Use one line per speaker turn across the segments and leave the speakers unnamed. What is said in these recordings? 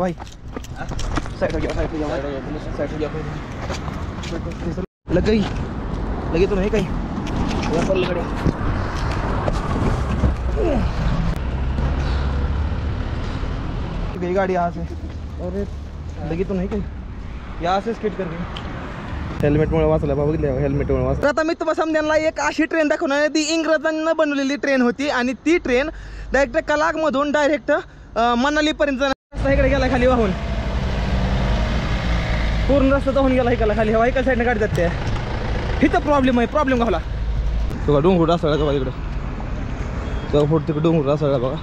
भाई साइड हो गया लग गई लगी तो नहीं कहीं यहाँ पर लग गई गाड़ी यहाँ से और लगी तो नहीं कहीं यहाँ से स्किड कर गई हेल्मेटमुळे वाचला बघितलं हेल्मेटमुळे वाचला. आता मी तुम्हाला समजायला एक अशी ट्रेन दाखवणार आहे. ती इंग्रजांना बनवलेली ट्रेन होती आणि ती ट्रेन डायरेक्ट कलागमधून डायरेक्ट मनालीपर्यंत रस्ता इकडे गेला खाली वाहून पूर्ण रस्ता जाऊन गेला इकडे खाली हवा इकडे साईडने गाडी जाते. इथं प्रॉब्लेम आहे प्रॉब्लेम गावला तो डोंगर असळा बघा इकडं तो फोट तिकडे डोंगर असळा बघा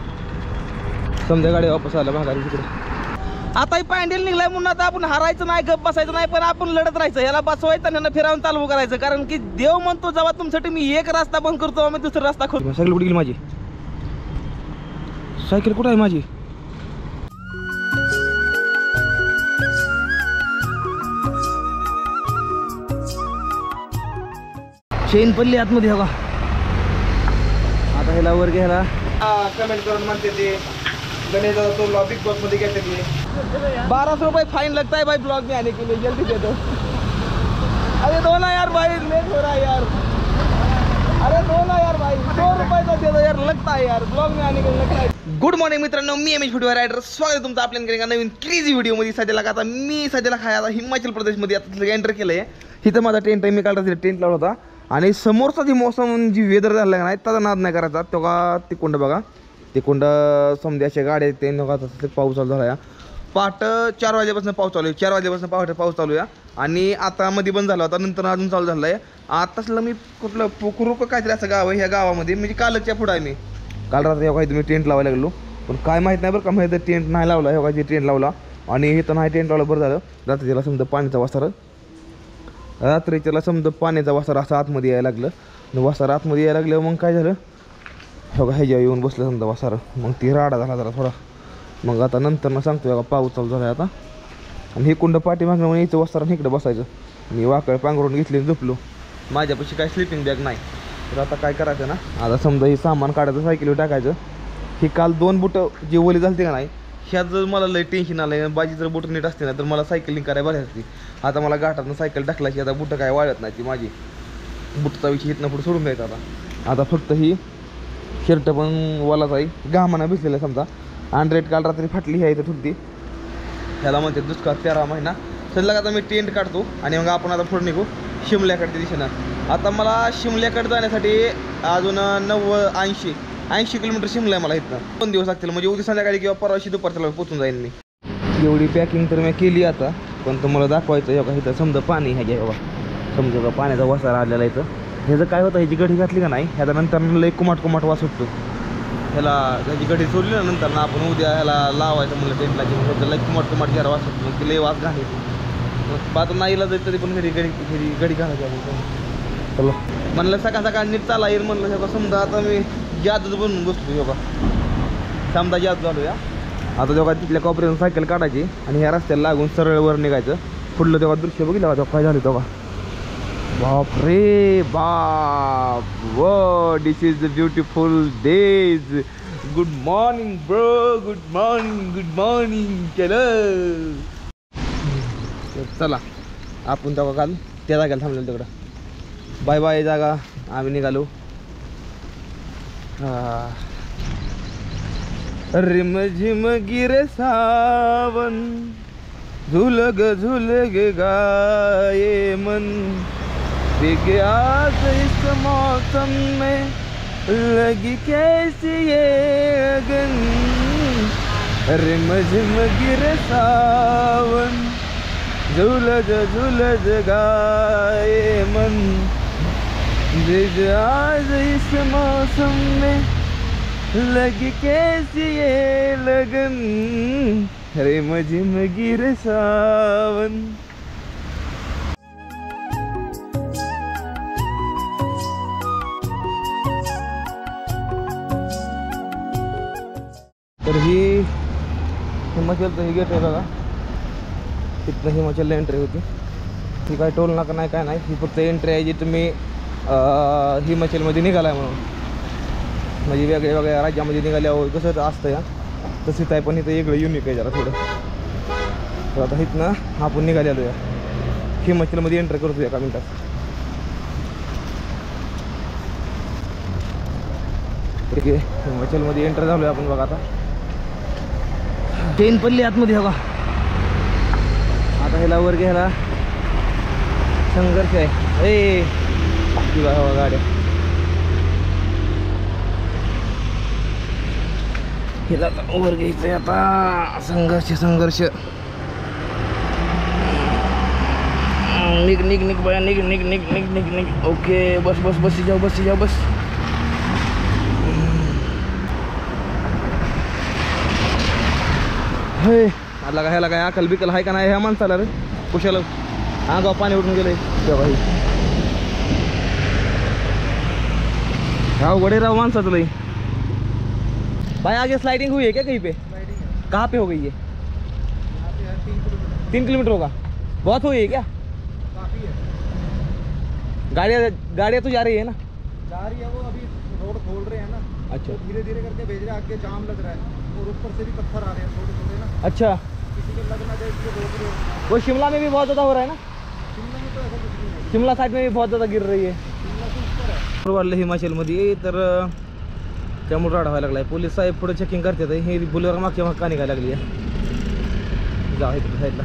समजा गाडी वापस आला बघा तिकडे. आता ही पॅन्डेल निघलाय म्हणून आता आपण हरायचं नाही गप बसायचं नाही पण आपण लढत राहायचं. याला बसवायचं आणि यांना फिरावून चालू करायचं कारण की देव म्हणतो जेव्हा तुमच्यासाठी मी एक रस्ता बंद करतो मी दुसरा रस्ता खोलतो. सायकल कुठे गेली माझी सायकल कुठे आहे माझी चेन पडली आतमध्ये हवा. आता ह्याला वर घ्यायला कमेंट करून म्हणते ते गणेश तो बिग बॉस मध्ये घेते ते 1200 रुपये फाइन लगता है भाई ब्लॉग में आने के लिए जल्दी दे दो. अरे दो ना यार भाई लेट हो रहा है यार. अरे दो ना यार भाई 100 रुपये तो दे दो यार लगता है यार ब्लॉग में आने के लिए लगता है. गुड मॉर्निंग मित्रांनो मी एम एच व्हिडिओ रायडर स्वागत आहे तुमचं आपल्या नवीन क्रेझी व्हिडिओ मध्ये. सध्याला का आता मी सध्याला काय आता हिमाचल प्रदेशमध्ये आता एंटर केलंय. इथं माझा टेंट आहे मी काल रात्री टेंट लावला होता आणि समोरचा जी मोसम जी वेदर झाला नाही त्याचा नाद नाही करायचा. तेव्हा तिकोंड बघा तिकोंड समजा अशा गाड्या आहेत ते पाऊस चालू झाला. पहाटे 4 वाजेपासून पाऊस चालू आहे 4 वाजेपासून पहाटे पाऊस चालू आहे आणि आता मध्ये बंद झाला होता नंतर अजून चालू झाला आहे. आतासला मी कुठलं पोकुरुक काहीतरी असं गाव आहे ह्या गावामध्ये म्हणजे कालच्या पुढं आहे. मी काल रात्री काही तुम्ही टेंट लावायला लागलो पण काय माहीत नाही बरं का माहिती टेंट नाही लावला हे काही टेंट लावला आणि हे तर नाही टेंट लावलं बरं झालं. रात्रीला समजा पाण्याचा वासार रात्रीच्याला समजा पाण्याचा वासार असं आतमध्ये यायला लागलं वासार आतमध्ये यायला लागलं मग काय झालं हो का ह्याच्या येऊन बसलं समजा वासार मग ती राडा झाला जरा थोडा. मग आता नंतर सांगतो का पाऊस चालू झाला आता आणि हे कुंड पाठी मागणं म्हणून यायचं वस्तारा इकडं बसायचं. मी वाकळ पांघरून घेतली झोपलो माझ्यापाशी काय स्लिपिंग बॅग नाही. तर आता काय करायचं ना आता समजा हे सामान काढायचं सायकलीवर टाकायचं. ही काल 2 बुटं जी ओली झाली का नाही ह्यात जर मला लई टेन्शन आलं बाजी जर बुटं नीट असते ना तर मला सायकलिंग करायला बरी असते. आता मला घाटातनं सायकल टाकलायची आता बुटं काय वाळत नाही ती माझी बुटचा विषय इथनं पुढे सोडून द्यायचा. आता फक्त ही शर्ट पण वालाच आहे घामाना भिजलेला समजा अँड्रेड काल रात्री फाटली ह्या इथं ठुलती ह्याला म्हणते दुष्काळ 13 महिना. सल्ला आता मी टेंट काढतो आणि मग आपण आता पुढे निघू शिमल्याकडच्या दिशेनं. आता मला शिमल्याकडे जाण्यासाठी अजून 80 किलोमीटर शिमला आहे मला इथनं 2 दिवस लागतील म्हणजे उद्या संध्याकाळी किंवा परवाशी दुपारच्या पोचून जाईन मी. एवढी पॅकिंग तर मी केली आता पण तुम्हाला दाखवायचं आहे का इथं समजा पाणी ह्याच्या बघा समजा का पाण्याचा वासारा आलेला इथं. ह्याचं काय होतं ह्याची गडी घातली का नाही ह्याचा नंतर लई कुमाट वास सुटतो. ह्याला ह्याची गडी सोडली ना नंतर ना आपण उद्या ह्याला लावायचं म्हणलं टेंटला की मग लई कुमाट घ्यायला वास सुटतो मग ती लई वास घालायची. मग आता नाहीला जाईल तरी पण गडी घालायची आपण. चलो म्हणलं सकाळ नीट चाला येईल म्हणलं हे समजा आता मी जादूच बनवून बसलो योगा समजा जादू झालो या. आता जेव्हा तिथल्या कॉपऱ्यातून सायकल काढायची आणि ह्या रस्त्याला लागून सरळ वर निघायचं. पुढलं तेव्हा दृश्य बघितलं का काय झालं तेव्हा बाप रे बाप वो this is the beautiful days. Good morning bro good morning चला आपण तेव्हा काल त्या जागेला थांबलेलं तिकडं बाय बाय जागा आम्ही निघालो. रिम झिम गिरे सावन झुलग गाये मन देखे आज इस मौसम में लगी कैसी ये अगन. रिम झिम गिरे सावन झुलग गाये मन देखे आज इस मौसम में लगी कैसी ये लगन. रिम झिम गिरे सावन. तर ही हिमाचलचं ही गेट आहे बघा तिथनं हिमाचलला एंट्री होती. ही काय टोल नाका नाही काय नाही ही फक्त एंट्री आहे जी तुम्ही हिमाचलमध्ये निघाला आहे म्हणून म्हणजे वेगळ्या राज्यामध्ये निघाल्यावर कसं असतं या तसंच आहे पण इथं वेगळं युनिक आहे जरा थोडं तर आता इथनं आपण निघालेलो या हिमाचलमध्ये एंटर करतो एका मिनिटात. ठीक आहे, हिमाचलमध्ये एंटर झालोय आपण बघा. आता ट्रेन पडली आतमध्ये बघा. आता ह्याला वर घ्यायला संघर्ष आहे. ए हवा गाड्या हिला वर घ्यायचंय आता. संघर्ष निघ बया निघ. ओके बस जाओ बस. हे आला का ह्याला काय अकल बिकल आहे का नाही ह्या माणसाला रे? कुशाला गाव पाणी उडून गेलंय भाई. अवघड राव माणसाचं लई. भाई आगे स्लाइडिंग हुई है क्या कहीं पे? कहाँ पे हो गई है? 3 किलोमीटर होगा. बहुत हुई है क्या? काफी है. गाड़ियाँ तो जा रही है ना? जा रही है, वो अभी रोड खोल रहे हैं ना. अच्छा, धीरे धीरे करके भेज रहे हैं. आगे जाम लग रहा है और ऊपर से भी पत्थर आ रहे हैं थोड़े ना. अच्छा, किसी को लगना चाहिए इसलिए रोक रहे हैं. वो शिमला में भी बहुत ज़्यादा हो रहा है ना? शिमला में तो ऐसा कुछ नहीं है. शिमला साइड में भी बहुत ज़्यादा गिर रही है. शिमला से ऊपर है वाढलं हिमाचलमध्ये. तर त्यामुळे राडा व्हायला लागलाय. पोलीस साहेब पुढे चेकिंग करतात. हे बुलेरो मागच्या माग का निघायला लागली आहे. जा इकडे साईडला.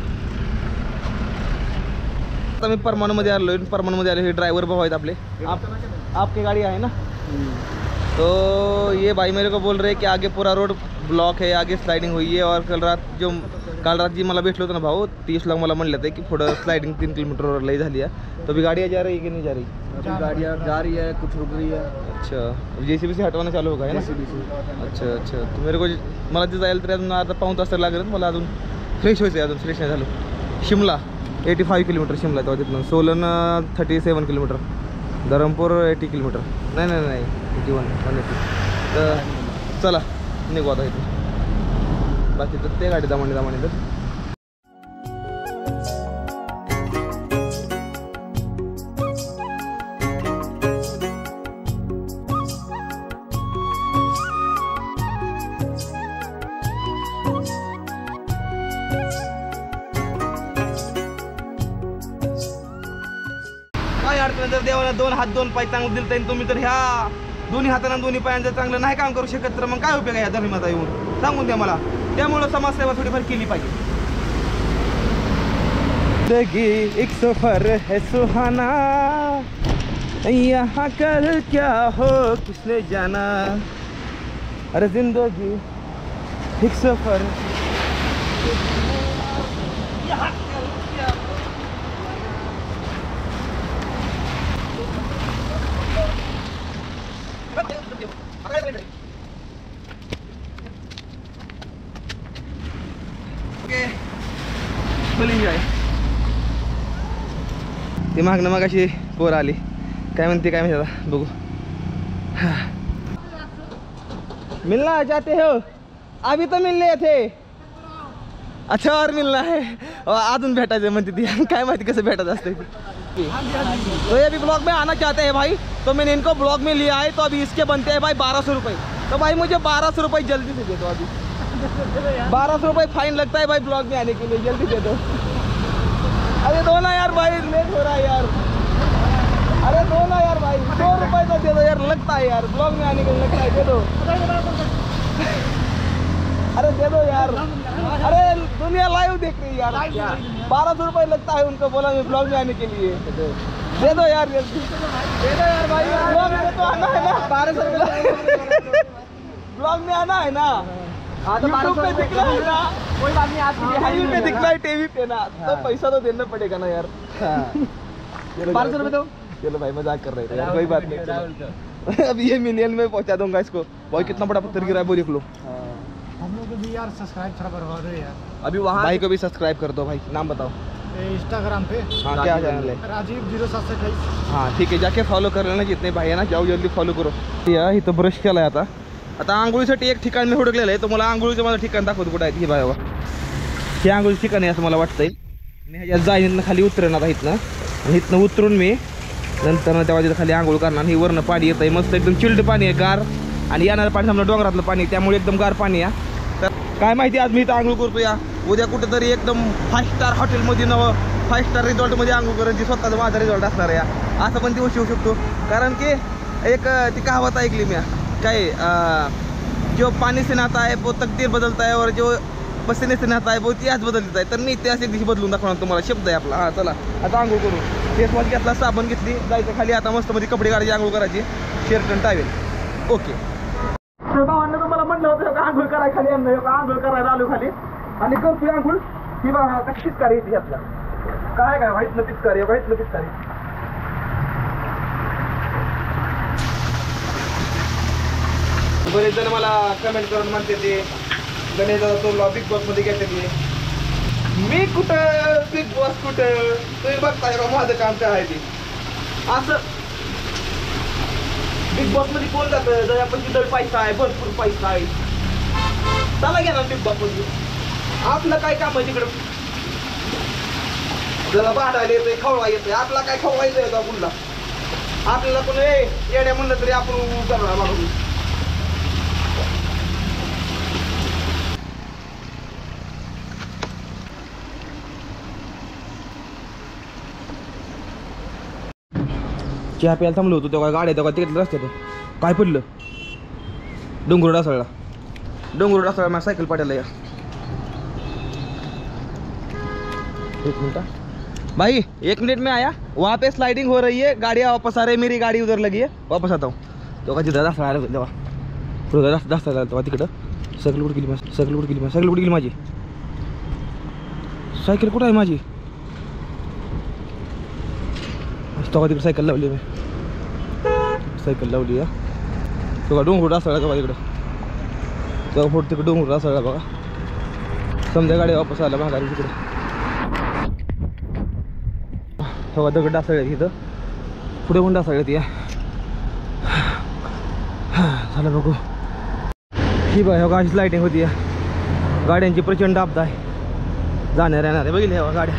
आता मी परमाणूमध्ये आलो. परमाणूमध्ये आलो. हे ड्राइवर भाऊ आहेत आपले. आपकी गाड़ी है ना? तो ये भाई मेरे को बोल रहे हैं कि आगे पूरा रोड ब्लॉक है, आगे स्लाइडिंग हुई है. और काल रात जी मला भेटलो होतं ना भाऊ, 30 लाख मला म्हणले थे कि पुढं स्लाइडिंग 3 किलोमीटर लई झाली आहे. तो भी गाड़ियाँ जा रही है कि नहीं जा रही? अभी गाड़ियाँ जा रही है, कुछ रुक रही है. अच्छा, JCB से हटवाना चालू होगा है ना? अच्छा. तो मेरे को मला ते जायला तरी अजून आता पाऊण तास लागेल. मला अजून फ्रेश व्हायचं आहे. अजून फ्रेश नाही झालो. शिमला 85 किलोमीटर शिमला तेव्हा तिथून. सोलन 37 किलोमीटर. धरमपूर 80 किलोमीटर. नाही 81. तर चला निघू आता इथून. बाकी तर ते गाडी दामाने तर काय अडचण. जर देवाला 2 हात 2 पाय चांगलं दिलं तर तुम्ही तर ह्या दोन्ही हातांना दोन्ही पायांचं चांगलं नाही काम करू शकत तर मग काय उपयोग आहे या धर्माचा येऊन सांगून द्या मला. त्यामुळं समाजसेवा थोडीफार केली पाहिजे. जिंदगी एक सफर है सुहाना, यहाँ कल क्या हो किसने जाना. अरे जिंदगी एक सफर फुल एन्जॉय. ती मागणं मग अशी पोर आली. काय म्हणते काय माहिती आता बघू. मिलना चाहते हो? अभी तो मिलने थे. अच्छा और मिलना है. अजून भेटायचं म्हणते ती. काय माहिती कसं भेटायचं असतं. तो ये अभी ब्लॉग में आना चाहते हैं भाई, तो मैंने इनको ब्लॉग में लिया है. तो अभी इसके बनते हैं भाई 1200 रुपये. तो भाई मुझे 1200 रुपये जल्दी से दे दो. अभी 1200 रुपये फाइन लगता है भाई ब्लॉग में आने के लिए. जल्दी दे दो. अरे दो ना यार भाई, लेट हो रहा है यार. अरे दो ना यार भाई, 100 रुपये तो दे दो यार. लगता है यार ब्लॉग में आने के लिए लगता है. दे दो. अरे दे दो यार. अरे दुनिया लाइव देख रही है यार. 1200 रुपये लगता है उनको. बोला मैं ब्लॉग में आने के लिए. दे दो यार जल्दी. दे दो यार भाई. ब्लॉग में तो आना है ना. 1200 रुपये ब्लॉग में आना है ना. यूट्यूब पे दिख रहा है ना. कोई बात नहीं. आपकी टीवी पे दिख रहा है, टीवी पे ना. तो पैसा तो देना पड़ेगा ना यार. 1200 रुपये दो. चलो भाई मजाक कर रहे थे यार. कोई बात नहीं. अब ये मिलियन में पहुंचा दूंगा इसको. भाई कितना बड़ा पत्थर गिरा है वो देख लो.
हम लोग को भी यार सब्सक्राइब थोड़ा करवा दो यार.
अभी वहाँ भाई को भी सब्सक्राइब कर दो भाई. नाम बताओ.
इंस्टाग्राम पे.
हाँ क्या चैनल है?
राजीव 0728.
हाँ ठीक है, जाके फॉलो कर लेना. जितने भाई है ना जाओ जल्दी फॉलो करो. या इथं ब्रश केला आहे आता आंघोळीसाठी एक ठिकाण मी हुडकलेलं आहे. तर मला आंघोळीचं मला ठिकाण दाखवतो कुठं आहे. ही बाय हे आंघोळीचं ठिकाण आहे असं मला वाटतंय. मी ह्याच्यात जाईन खाली उतरेन आता इथनं. आणि इथनं उतरून मी नंतर तेव्हा तिथं खाली आंघोळ करणार. ही वरनं पाणी येतं आहे मस्त एकदम चिल्ड पाणी आहे गार. आणि येणारं पाणी समजा डोंगरातलं पाणी त्यामुळे एकदम गार पाणी आहे. तर काय माहिती आज मी इथं आंघोळ करतो या उद्या कुठेतरी एकदम 5 स्टार हॉटेलमध्ये 5 स्टार रिसॉर्टमध्ये आंघोळ करायची स्वतःचा माझा रिसॉर्ट असणार आहे असं पण दिवस येऊ शकतो. कारण की एक ती कहावत ऐकली मी काय जो पाणी से नाता है वो तकदीर बदलता है और जो पसीने से नाता है वो इतिहास बदलता है. तर मी इतिहास एक दिवशी बदलून दाखवणार तुम्हाला. शब्द आहे आपला. हां चला आता आंघोळ करू. फेस वॉश घेतला, साबण घेतली, जायचं खाली आता मस्त मध्ये कपडे काढायची, आंघोळ करायची, शर्ट आणि टावेल. ओके भावांना तुम्हाला म्हटलं होतं आंघोळ करायला खाली आणलं, आंघोळ करायला आलो खाली आणि करतोय आंघोळ. ही बघा कशी पिचकारी येते आपला. काय काय व्हाईटनं पिचकारी, व्हाईटनं पिचकारी. बरेच जण मला कमेंट करून म्हणते ते गणेश दादा तो बिग बॉस मध्ये घेते ते. मी कुठं बिग बॉस कुठं, तुम्ही बघताय का माझं काम काय आहे ते. असं बिग बॉस मध्ये कोण जातं जर आपण तिथं पैसा आहे, भरपूर पैसा आहे, चला घ्या ना बिग बॉस मध्ये. आपलं काय काम आहे तिकडं. जरा भांडायला येतोय, खवळा येतोय, आपला काय खवळायचं आहे का कुठला. आपल्याला कोण येण्या म्हणलं तरी आपण करणार मागून. चहा प्यायला थांबलो होतो तेव्हा गाड्या तेव्हा तिकडे रस्त्यात काय पडलं. डोंगर डासळला, डोंगर डासळला. माझ्या सायकल पाड्याला या. एक मिनट भाई, 1 मिनट में आया. वहाँ पे स्लाइडिंग हो रही है, गाड़ियाँ वापस आ रही है, मेरी गाड़ी उधर लगी है, वापस आता हूँ. तेव्हा तिथं डासळा आला तेव्हा पुढं डासळा तेव्हा तिकडं. सायकल कुठं गेली माझी, सायकल कुठं गेली माझी, सायकल कुठं गेली माझी, सायकल कुठं आहे माझी. तेव्हा तिकडे सायकल लावली, मी सायकल लावली. तेव्हा डोंगर डासळला तेव्हा तिकडं. तेव्हा फोट तिकडं डोंगर डासळला बघा. समजा गाडी वापस आला माघारी तिकडे. तेव्हा दगड डासळल्या तिथं, पुढे पण डासळल्या या. झालं बघू. ही बघा हो अशीच लाईटिंग होती या. गाड्यांची प्रचंड अपदा आहे, जाणार येणार बघितले तेव्हा गाड्या.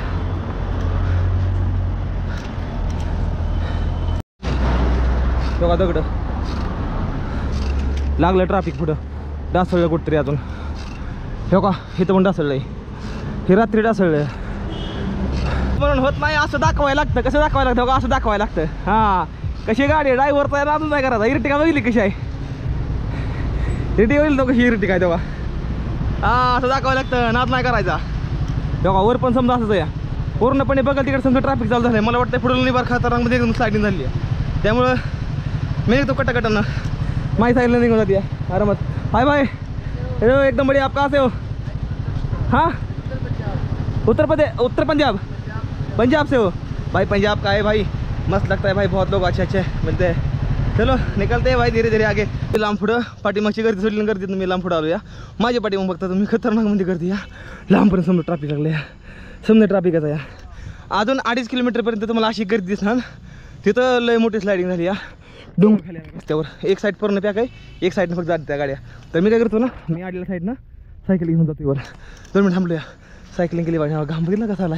बघा दगड लागलं, ट्रॅफिक पुढं डासळलं कुठतरी अजून. हे का इथं पण डासळलं आहे, हे रात्री डासळलं म्हणून होत नाही. असं दाखवायला लागतं. कसं दाखवायला लागतं बघा, असं दाखवायला लागतं. हां कशी गाडी ड्रायव्हर तयार अजून काय करायचा. इरटिका बघितली कशी आहे, इरटिका बघितली तो कशी इरटिका आहे तेव्हा. हां असं दाखवायला लागतं, नाद नाही करायचा. तेव्हा वर पण समजा असंच या पूर्णपणे बघा तिकडे समजा ट्रॅफिक चालू झालं आहे. मला वाटतं पुढे निबार खातारामध्ये एकदम स्लायडिंग झाली आहे. त्यामुळं मी निघतो कटाकटानं, माही साईडला निघून जाते आरामात. हाय भाई, हेलो एकदम बढ़िया. आप कहाँ से हो. हाँ उत्तर पंजाब, पंजाब से हो भाई. पंजाब का है भाई, मस्त लगता है भाई. बहुत लोग अच्छे अच्छे मिलते हैं. चलो निकलते हैं भाई धीरे धीरे आगे. लांब पुढं पाठीमागची गर्दी सोडली, गर्दीत मी लांब पुढं आलो या. माझ्या पाठीमाग बघता तुम्ही खतरनाक मध्ये गर्दी या. लांबपर्यंत समजा ट्रॅफिक लागलं या, समजा ट्रॅफिकच या. अजून 2.5 किलोमीटरपर्यंत तुम्हाला अशी गर्दी दिसणार. तिथं लय मोठी स्लायडिंग झाली या. डोंगर खाली रस्त्यावर एक साईड पूर्ण पॅक आहे, एक साईडनं फक्त जाते त्या गाड्या. तर मी काय करतो ना, मी आडल्या साईडनं सायकल घेऊन जातो वर. 2 मिनिट थांबलो या, सायकलिंग केली पाहिजे. घाम बघितला कसा आला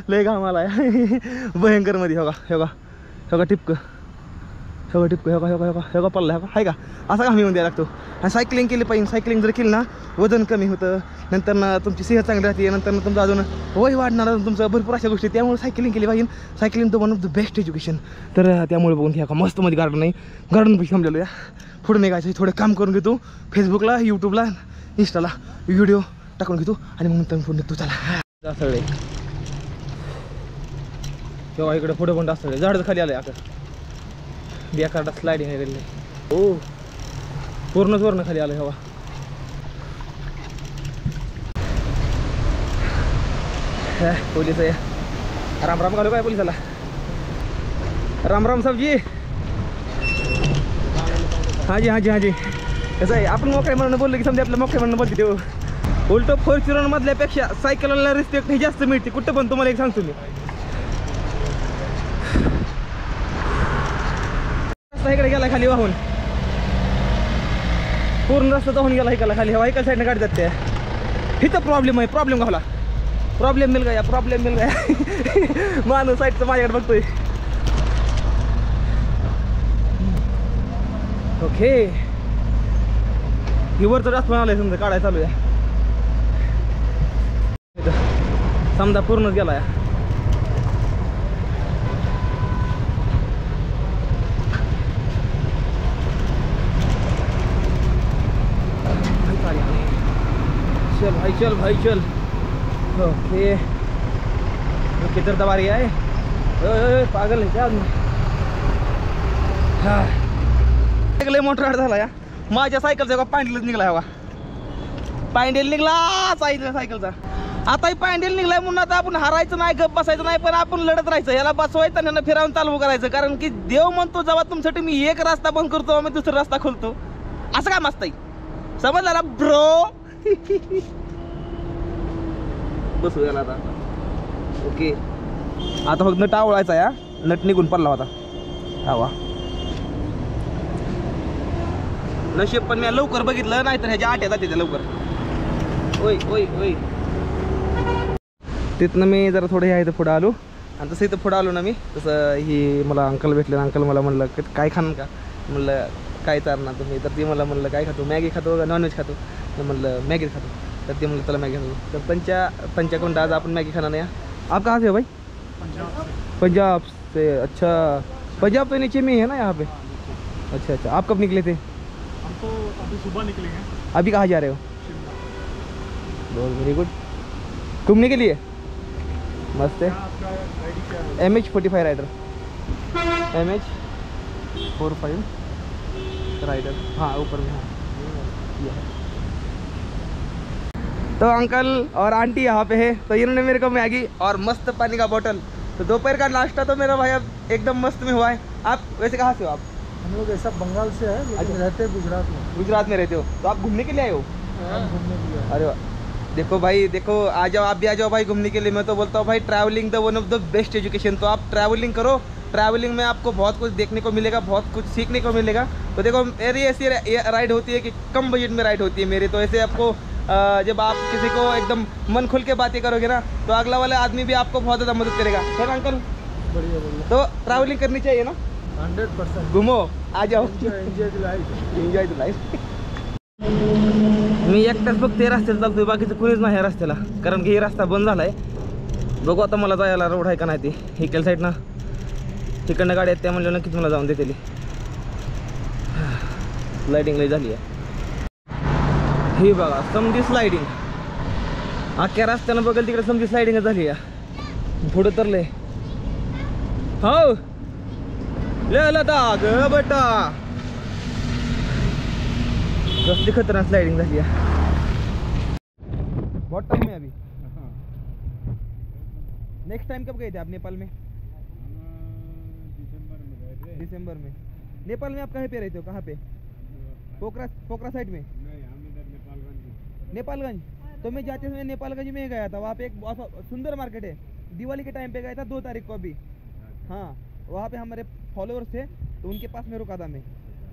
लय घाम आला भयंकर मध्ये. हो का टिपकं, हो का पडला आहे का. असा घाम येऊन द्यायला लागतो. आणि सायकलिंग केली पाहिजे. सायकलिंग जर केली ना वजन कमी होतं, नंतर ना तुमची सेहत चांगली राहते, नंतर ना तुमचं अजून वय वाढणार, तुमचं भरपूर अशा गोष्टी. त्यामुळे सायकलिंग केली पाहिजे. सायकलिंग तर one of the best education. तर त्यामुळे बघून घ्या का मस्त मध्ये गार्डन नाही, गार्डन पैसे थांबलेलो या. पुढे निघायचं, थोडं काम करून घेतो. फेसबुकला, यूट्यूबला, इंस्टाला व्हिडिओ टाकून घेतो आणि मग नंतर पुढे निघतो. चला सगळे तेव्हा इकडे पुढे पण असं झाड खाली आलं आता. बेकार स्लायडिंग आहे गेले. हो पूर्ण खाली आलं हवा. पोलीस आहे. राम राम घालू काय पोलिसाला. राम राम साहेब जी. हाँ जी कसं आहे, आपण मोकळे म्हणून बोललो की समजा आपल्या मोकळे म्हणून बोलते ते. उलट फॉर्च्युनर मधल्यापेक्षा सायकलला रिस्पेक्ट ही जास्त मिळते कुठं पण. तुम्हाला एक सांगतो मी, इकडे गेला खाली वाहून, पूर्ण रस्ता वाहून गेला इकडला खाली. हवा इकडल्या साईडने गाडी जाते. इथं प्रॉब्लेम आहे. प्रॉब्लेम गावला, प्रॉब्लेम मिल गया. माणूस साईडचं माझ्याकडे बघतोय. ओके ही वरचं जास्त आलंय समजा, काढायला चालू आहे. समजा पूर्णच गेला या. चल भाई चल भाई चल. ओके किधर दबा रही है. ओए पागल है क्या आदमी. लय मोठा राड झाला या. माझ्या सायकलचा का पॅन्डलच निघला हवा. पॅन्डल निघला सायकलचा. आताही पॅन्डल निघलाय म्हणून आता आपण हारायचं नाही, गप बसायचं नाही, पण आपण लढत राहायचं. याला बसवायचं आणि यांना फिरावून चालू करायचं. कारण की देव म्हणतो जेव्हा तुमच्यासाठी मी एक रस्ता बंद करतो मी दुसरा रस्ता खोलतो. असं काय मस्त आहे समजलं ना ब्रो. बसू याला आता. ओके आता फक्त नट आवळायचा या. नट निघून पडला होता हवा. नशीब पण मी लवकर बघितलं नाही तर ह्याच्या आट्या जाते त्या लवकर. ओय ओय ओय. तिथनं मी जरा थोडं हे आहे तर पुढं आलो आणि तसं इथं पुढं आलो ना मी तसं ही मला अंकल भेटले. अंकल मला म्हणलं काय खाणं का. म्हणलं काय चालणार तुम्ही. तर ती मला म्हणलं काय खातो, मॅगी खातो का नॉनव्हेज खातो. तर म्हणलं मॅगी खातो. तर ते म्हणलं त्याला मॅगी खातो. तर पंचाकडून आज आपण मॅगी खाना नहीं. आप कहाँ से हो भाई. पंजाब से. अच्छा पंजाब तो नीचे में ही है ना यहाँ पे. अच्छा अच्छा आप कब निकले थे.
हम तो अभी सुबह निकलेंगे.
अभी कहाँ जा रहे हो. बहुत वेरी गुड. घूमने के लिए मस्त है. MH45 rider. MH45 rider. हाँ ऊपर में. हाँ तो अंकल और आंटी यहाँ पे है. तो इन्होंने मेरे को मैगी और मस्त पानी का बोतल. तो दोपहर का नाश्ता तो मेरा भाई अब एकदम मस्त में हुआ है. आप वैसे कहाँ से हो आप.
हम लोग ऐसा बंगाल से है लेकिन रहते हैं गुजरात में.
गुजरात में रहते हो तो आप घूमने के लिए आए हो.
हम घूमने के लिए.
अरे वाह. देखो भाई देखो आ जाओ आप भी आ जाओ भाई घूमने के लिए. मैं तो बोलता हूँ भाई travelling the one of the best education. तो आप ट्रैवलिंग करो. ट्रैवलिंग में आपको बहुत कुछ देखने को मिलेगा, बहुत कुछ सीखने को मिलेगा. तो देखो मेरी ऐसी राइड होती है कि कम बजट में राइड होती है मेरी. तो ऐसे आपको जब आप किसी को एकदम मन खुल के बातें करोगे ना तो अगला वाला आदमी भी आपको बहुत ज़्यादा मदद करेगा है ना अंकल.
बढ़िया बढ़िया.
तो ट्रैवलिंग करनी चाहिए ना.
100%.
घूमो आ जाओ.
Enjoy the life.
Enjoy the life. मी एकटाच फक्त हे रस्त्याला चालतोय, बाकीचं कुणीच नाही ह्या रस्त्याला. कारण की हे रस्ता बंद झालाय. बघू आता मला जायला रोड आहे का नाही ते. इकडल्या साईडनं तिकडनं गाडी आहेत त्या म्हणलं नक्कीच मला जाऊन देते. लाईटिंग लई झाली आहे. हे बघा समधी स्लायडिंग. अख्ख्या रस्त्यानं बघेल तिकडे समधी स्लायडिंग झाली आहे. पुढं तर लय. हो लता ग बटा कसली खतरनाक स्लाइडिंग झाली है. बहुत टाइम में अभी. नेक्स्ट टाइम कब गए थे आप नेपाल में. दिसंबर में. नेपाल में आप कहाँ पे रहते हो. कहाँ पे. पोखरा साइड में. नेपालगंज. तो मैं जाते समय नेपालगंज में गया था. वहाँ पे एक बहुत सुंदर मार्केट है. दिवाली के टाइम पे गया था 2 तारीख को अभी. हाँ वहाँ पे हमारे फॉलोअर्स थे तो उनके पास में रुका था मैं.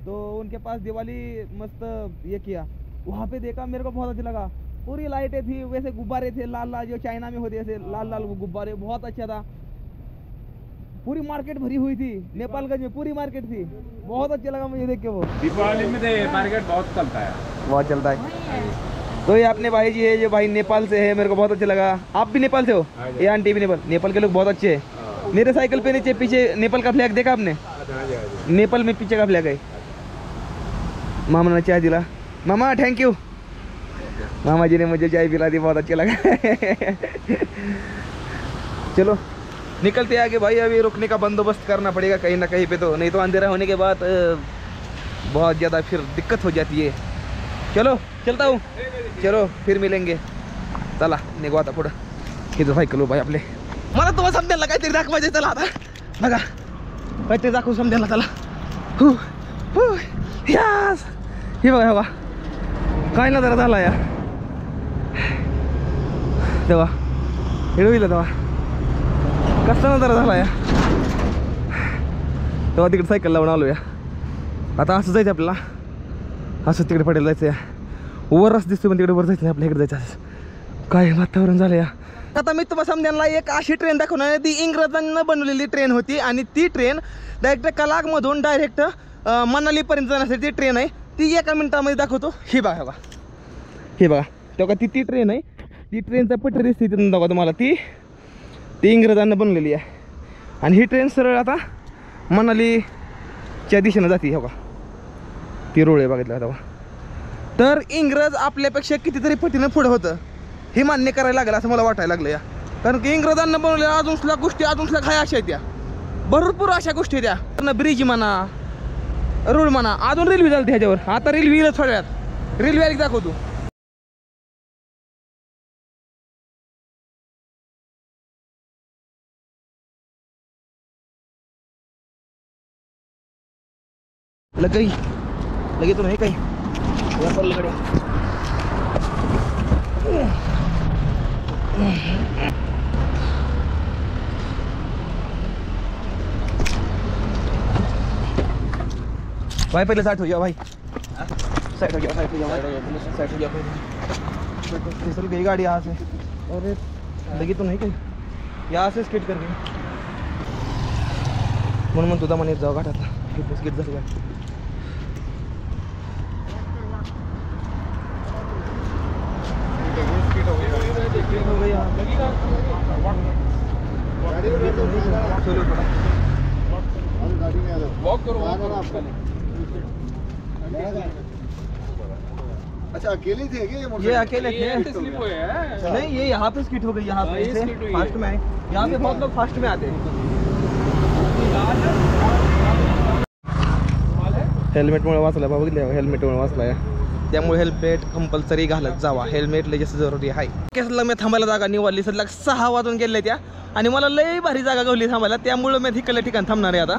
तो उनके पास दिवाली मस्त ये किया. वहाँ पे देखा मेरे को बहुत अच्छा लगा. पूरी लाइटें थी वैसे गुब्बारे थे लाल लाल जो चाइना में होते ऐसे लाल लाल गुब्बारे. बहुत अच्छा था. पूरी मार्केट भरी हुई थी. नेपालगंज में पूरी मार्केट थी. बहुत अच्छा लगा मुझे देख के. वो
दीपावली में मार्केट बहुत चलता है.
बहुत चलता है. तो ये अपने भाई जी है जो भाई नेपाल से है. मेरे को बहुत अच्छा लगा. आप भी नेपाल से हो. ये आंटी भी नेपाल के लोग बहुत अच्छे हैं. मेरे साइकिल पे नीचे पीछे नेपाल का फ्लैग देखा आपने. नेपाल में पीछे का फ्लैग है. मामा ने चाय दिला. मामा थैंक यू. मामा जी ने मुझे चाय पिला दी. बहुत अच्छा लगा. चलो निकलते आगे भाई. अभी रुकने का बंदोबस्त करना पड़ेगा कहीं ना कहीं पे. तो नहीं तो अंधेरा होने के बाद बहुत ज़्यादा फिर दिक्कत हो जाती है. चलो चलता हूँ. चलो फिर मिलेंगे. चला निघू आता पुढं. इथं सायकल भाई आपले. मला तुम्हाला समजायला काहीतरी दाखवायचं. चला आता बघा काहीतरी दाखवू समजायला. चला यास. हे बघा बघा काय ना जरा झाला या तेव्हा हिरविलं तेव्हा कसं ना जरा झाला या. तेव्हा तिकडे सायकल लावून आलो या. आता असं जायचं आपल्याला. असं तिकडे पडेल जायचं या. वर रस दिसतो पण तिकडे वर जायचं नाही. आपल्या इकडे जायचं. काय वातावरण झालं या. आता मी तुम्हाला समजायला एक अशी ट्रेन दाखवणार. ती इंग्रजांना बनवलेली ट्रेन होती आणि ती ट्रेन डायरेक्ट कलागमधून डायरेक्ट मनालीपर्यंत जाण्यासाठी ती ट्रेन आहे. ती एका मिनिटामध्ये दाखवतो. ही बघा बघा हे बघा तेव्हा ती ट्रेन आहे. ती ट्रेनचा पटरी दिसते तिथून बघा तुम्हाला, ती इंग्रजांना बनलेली आहे. आणि ही ट्रेन सरळ आता मनालीच्या दिशेनं जाते. हो का ती रोड आहे बघितलं तेव्हा. तर इंग्रज आपल्यापेक्षा कितीतरी पटीनं पुढं होतं हे मान्य करायला लागलं असं मला वाटायला लागलं या. कारण की इंग्रजांना बनवलेल्या अजून सुद्धा गोष्टी अजून सुद्धा काय अशा आहेत त्या, भरपूर अशा गोष्टी आहेत त्या. ब्रिज म्हणा, रोड म्हणा, अजून रेल्वे चालते ह्याच्यावर. आता रेल्वे येईल थोड्या वेळात, रेल्वे आली दाखवतो. लगेच तो नाही काही पल्लकडे भाई पहले साइड हो जाओ भाई, साइड हो जाओ, साइड हो जाओ, साइड हो जाओ. फिसल गई गाड़ी यहाँ से. अरे लगी तो नहीं कहीं, यहाँ से स्किट करके म्हणून म्हणतो दा म्हणे जाऊ घाटात स्किट झाली गाडी.
अच्छा अकेले थे क्या
ये अकेले थे? नहीं ये यहाँ पे स्किट हो गई, यहाँ पे फास्ट में आए. यहाँ पे बहुत लोग फास्ट में आते हैं. हेल्मेटमुळे वाचला बाबा, बघितलं हेल्मेटमुळे वाचला या. त्यामुळे हेल्मेट कंपल्सरी घालत जावा. हेल्मेट लय जास्त जरुरी आहे. केसला मी थांबायला जागा निवडली, सध्या 6 वाजून गेले त्या आणि मला लय भारी जागा गवली थांबायला. त्यामुळे मी तिकडल्या ठिकाणी थांबणार आहे आता.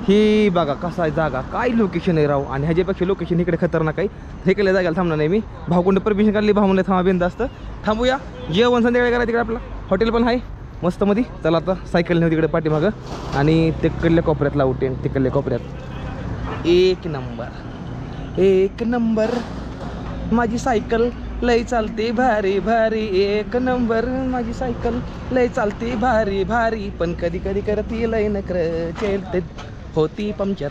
ही बघा कसा आहे जागा, काय लोकेशन आहे राव. आणि ह्याच्यापेक्षा लोकेशन इकडे खतरनाक आहे. इकडल्या जागेला थांबणार नाही मी. भाऊकडे परमिशन काढली, भाऊ म्हणले थांबा बिंद असतं. थांबूया, जेवण संध्याकाळी करा तिकडे. आपला हॉटेल पण आहे मस्त मध्ये. चला आता सायकल नेऊ तिकडे पाठीमागं आणि तिकडल्या कोपऱ्यात लावू टेंट. तिकडल्या कोपऱ्यात एक नंबर माझी सायकल लय चालते भारी भारी. एक नंबर माझी सायकल लय चालते भारी भारी. पण कधी कधी करती लय नकर चेलते होती पंक्चर.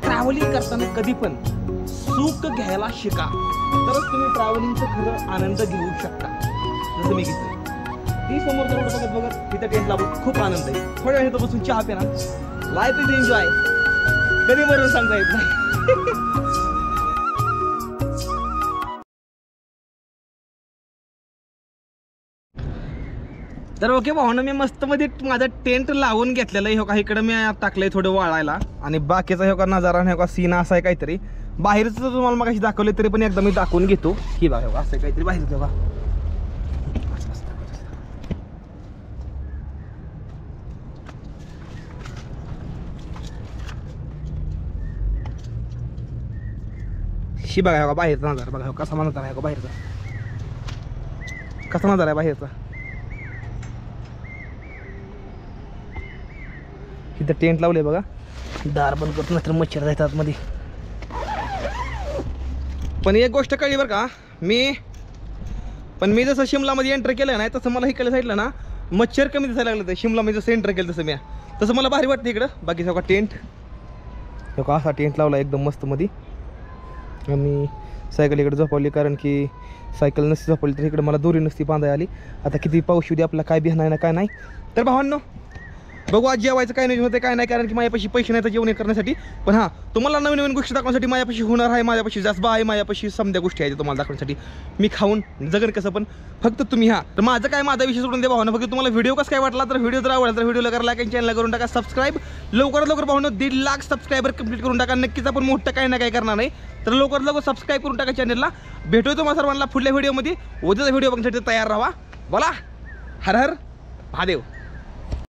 ट्रॅव्हलिंग करताना कधी पण सुख घ्यायला शिका, तरच तुम्ही ट्रॅव्हलिंगचा खरं आनंद घेऊ शकता. जसं मी घेतोय ती समोरचा रोड बघत बघत तिथं टेंट लावून खूप आनंद आहे. थोड्या वेळ बसून चहा पिना, लाईफ इज एन्जॉय. कधी बरोबर सांगता येत नाही. तर ओके भावना, मी मस्त मध्ये माझा टेंट लावून घेतलेलं आहे. हो का इकडं मी टाकलंय थोडं वाळायला. आणि बाकीचा हो का नजारा हो का सीन असा आहे काहीतरी. बाहेरचं तर तुम्हाला मग दाखवले तरी पण एकदा मी दाखवून घेतो. ही बघा हो असं आहे काहीतरी बाहेरचं. हो का ही बघा हो का बाहेरचा नजारा. बघा हो कसा नजारा आहे का बाहेरचा, कसा नजारा आहे बाहेरचा. इथं टेंट लावले बघा. दार बंद करतो नंतर मच्छर जायतात मध्ये. पण एक गोष्ट कळली बरं का, मी जसं शिमलामध्ये एंटर केलं नाही तसं मला इकडे साईडला ना मच्छर कमी दिसायला लागलं. शिमलामध्ये जसं एंटर केलं तसं मला भारी वाटतं इकडं. बाकी सगळं टेंट हो का असा टेंट लावला एकदम मस्त मध्ये. आम्ही सायकल इकडे झोपवली, कारण की सायकल नसती झोपवली तर इकडे मला दोरी नसती बांधायला आली. आता किती पाऊस येऊ दे आपला काय बिहान ना काय नाही. तर भावांनो बघू आज जेवायचं काय नाही होतं काय नाही, कारण की माझ्यापाशी पैसे नाही तर जेवण करण्यासाठी. पण हां तुम्हाला नवीन नवीन गोष्टी दाखवण्यासाठी माझ्यापाशी होणार आहे. माझ्यापाशी जास्बा आहे, माझ्यापाशी समध्या गोष्टी आहेत तुम्हाला दाखवण्यासाठी. मी खाऊन जगन कसं पण फक्त तुम्ही तर माझा विषय सोडून दे भावना. फक्त तुम्हाला व्हिडिओ कसं काय वाटला, तर व्हिडिओ जर आवडला तर व्हिडिओला करा लाईक आणि चॅनलला करून टाका सबस्क्राईब. लवकरात लवकर भावना 1.5 लाख सबस्क्रायबर कंप्लीट करून टाका. नक्कीच आपण मोठं काही ना काही करणार नाही. तर लवकरात लवकर सबस्क्राईब करून टाका चॅनलला. भेटूया तुम्हाला सर्वांना पुढल्या व्हिडिओमध्ये. उद्याचा व्हिडिओ बघण्यासाठी तयार राहा. बोला हर हर महादेव.